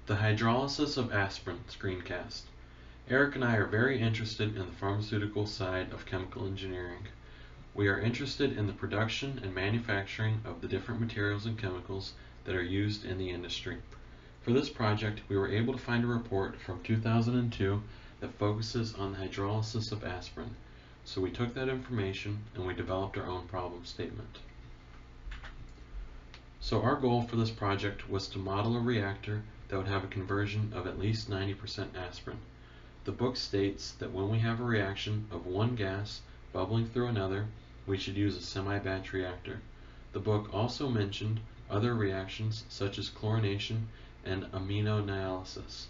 The Hydrolysis of Aspirin screencast. Eric and I are very interested in the pharmaceutical side of chemical engineering. We are interested in the production and manufacturing of the different materials and chemicals that are used in the industry. For this project, we were able to find a report from 2002 that focuses on the hydrolysis of aspirin. So we took that information and we developed our own problem statement. So our goal for this project was to model a reactor that would have a conversion of at least 90% aspirin. The book states that when we have a reaction of one gas bubbling through another, we should use a semi-batch reactor. The book also mentioned other reactions such as chlorination and aminodialysis.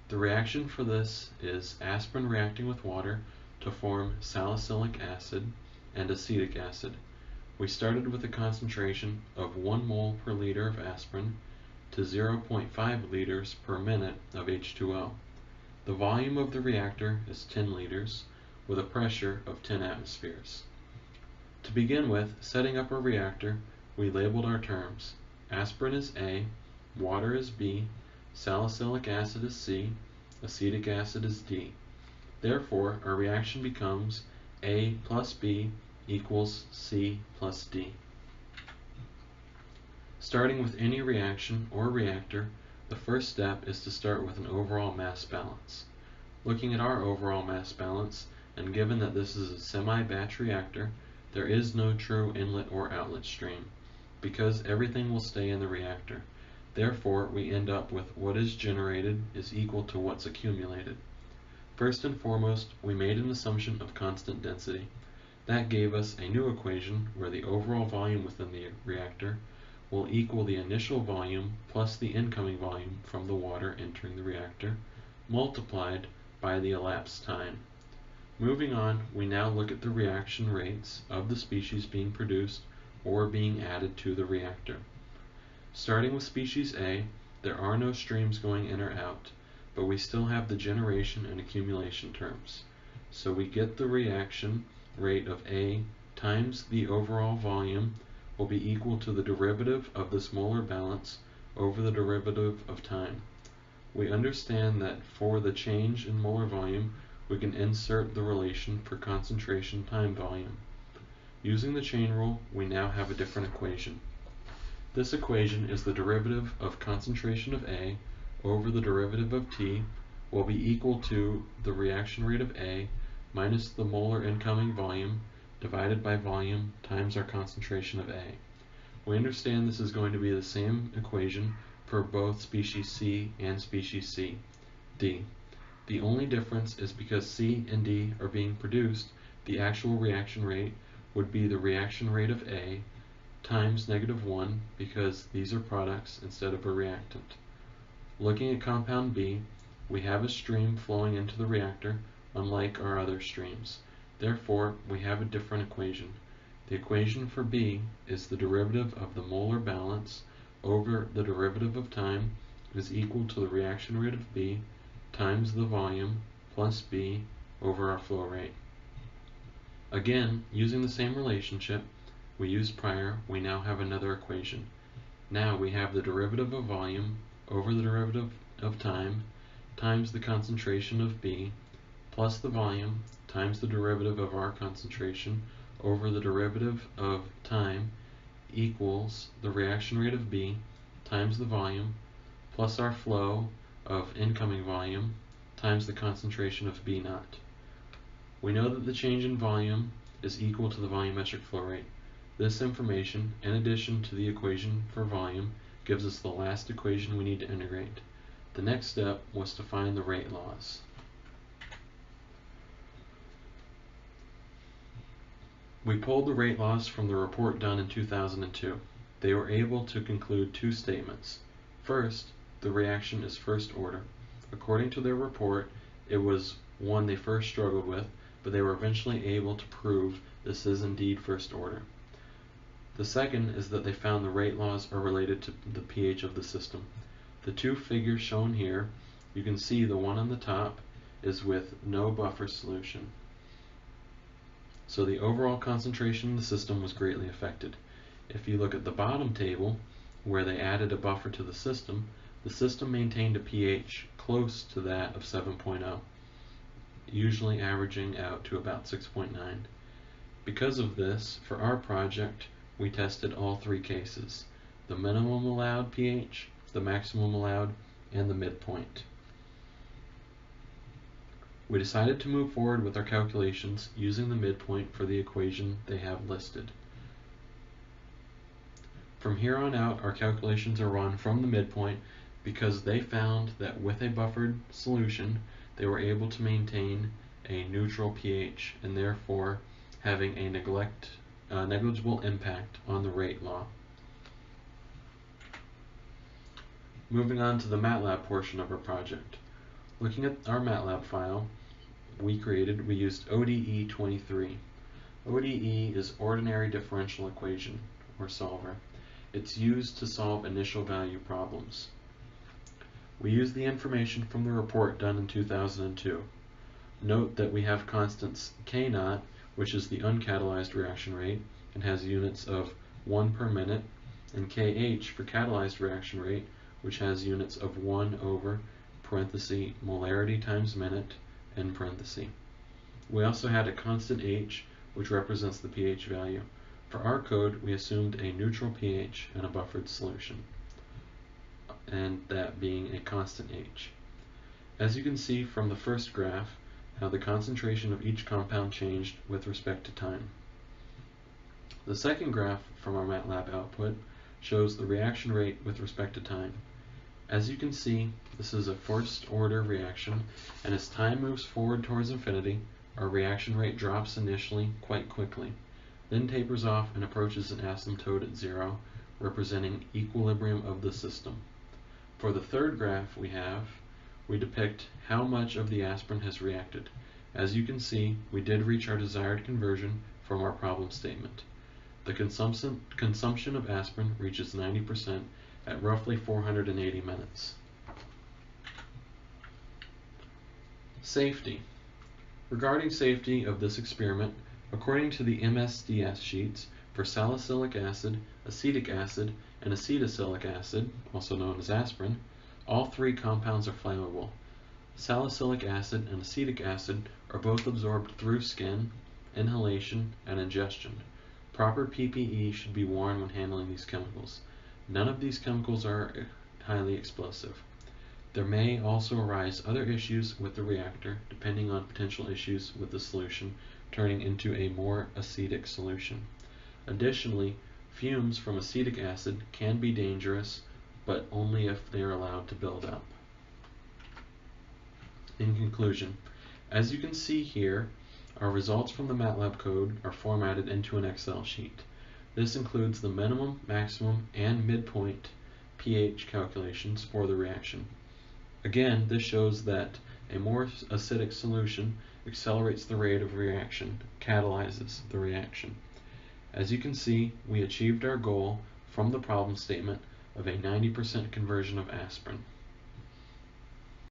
The reaction for this is aspirin reacting with water to form salicylic acid and acetic acid. We started with a concentration of 1 mole per liter of aspirin to 0.5 liters per minute of H2O. The volume of the reactor is 10 liters with a pressure of 10 atmospheres. To begin with, setting up a reactor, we labeled our terms. Aspirin is A, water is B, salicylic acid is C, acetic acid is D. Therefore, our reaction becomes A plus B equals C plus D. Starting with any reaction or reactor, the first step is to start with an overall mass balance. Looking at our overall mass balance, and given that this is a semi-batch reactor, there is no true inlet or outlet stream, because everything will stay in the reactor. Therefore, we end up with what is generated is equal to what's accumulated. First and foremost, we made an assumption of constant density. That gave us a new equation where the overall volume within the reactor will equal the initial volume plus the incoming volume from the water entering the reactor, multiplied by the elapsed time. Moving on, we now look at the reaction rates of the species being produced or being added to the reactor. Starting with species A, there are no streams going in or out, but we still have the generation and accumulation terms. So we get the reaction rate of A times the overall volume will be equal to the derivative of this molar balance over the derivative of time. We understand that for the change in molar volume, we can insert the relation for concentration time volume. Using the chain rule, we now have a different equation. This equation is the derivative of concentration of A over the derivative of T will be equal to the reaction rate of A minus the molar incoming volume divided by volume times our concentration of A. We understand this is going to be the same equation for both species C and species D. The only difference is because C and D are being produced, the actual reaction rate would be the reaction rate of A times -1 because these are products instead of a reactant. Looking at compound B, we have a stream flowing into the reactor unlike our other streams. Therefore, we have a different equation. The equation for B is the derivative of the molar balance over the derivative of time is equal to the reaction rate of B times the volume plus B over our flow rate. Again, using the same relationship we used prior, we now have another equation. Now we have the derivative of volume over the derivative of time times the concentration of B plus the volume times the derivative of our concentration over the derivative of time equals the reaction rate of B times the volume plus our flow of incoming volume times the concentration of B naught. We know that the change in volume is equal to the volumetric flow rate. This information, in addition to the equation for volume, gives us the last equation we need to integrate. The next step was to find the rate laws. We pulled the rate laws from the report done in 2002. They were able to conclude two statements. First, the reaction is first order. According to their report, it was one they first struggled with, but they were eventually able to prove this is indeed first order. The second is that they found the rate laws are related to the pH of the system. The two figures shown here, you can see the one on the top is with no buffer solution. So the overall concentration in the system was greatly affected. If you look at the bottom table, where they added a buffer to the system, the system maintained a pH close to that of 7.0, usually averaging out to about 6.9. Because of this, for our project, we tested all three cases: the minimum allowed pH, the maximum allowed, and the midpoint. We decided to move forward with our calculations using the midpoint for the equation they have listed. From here on out, our calculations are run from the midpoint because they found that with a buffered solution, they were able to maintain a neutral pH and therefore having a negligible impact on the rate law. Moving on to the MATLAB portion of our project. Looking at our MATLAB file we used ODE 23. ODE is Ordinary Differential Equation, or solver. It's used to solve initial value problems. We use the information from the report done in 2002. Note that we have constants K0, which is the uncatalyzed reaction rate and has units of 1 per minute, and Kh for catalyzed reaction rate, which has units of 1 over parenthesis molarity times minute end parenthesis. We also had a constant H, which represents the pH value. For our code, we assumed a neutral pH and a buffered solution, and that being a constant H. As you can see from the first graph, how the concentration of each compound changed with respect to time. The second graph from our MATLAB output shows the reaction rate with respect to time. As you can see, this is a first order reaction, and as time moves forward towards infinity, our reaction rate drops initially quite quickly, then tapers off and approaches an asymptote at 0, representing equilibrium of the system. For the third graph we depict how much of the aspirin has reacted. As you can see, we did reach our desired conversion from our problem statement. The consumption of aspirin reaches 90% at roughly 480 minutes. Safety. Regarding safety of this experiment, according to the MSDS sheets, for salicylic acid, acetic acid, and acetylsalicylic acid, also known as aspirin, all three compounds are flammable. Salicylic acid and acetic acid are both absorbed through skin, inhalation, and ingestion. Proper PPE should be worn when handling these chemicals. None of these chemicals are highly explosive. There may also arise other issues with the reactor, depending on potential issues with the solution turning into a more acetic solution. Additionally, fumes from acetic acid can be dangerous, but only if they are allowed to build up. In conclusion, as you can see here, our results from the MATLAB code are formatted into an Excel sheet. This includes the minimum, maximum, and midpoint pH calculations for the reaction. Again, this shows that a more acidic solution accelerates the rate of reaction, catalyzes the reaction. As you can see, we achieved our goal from the problem statement of a 90% conversion of aspirin.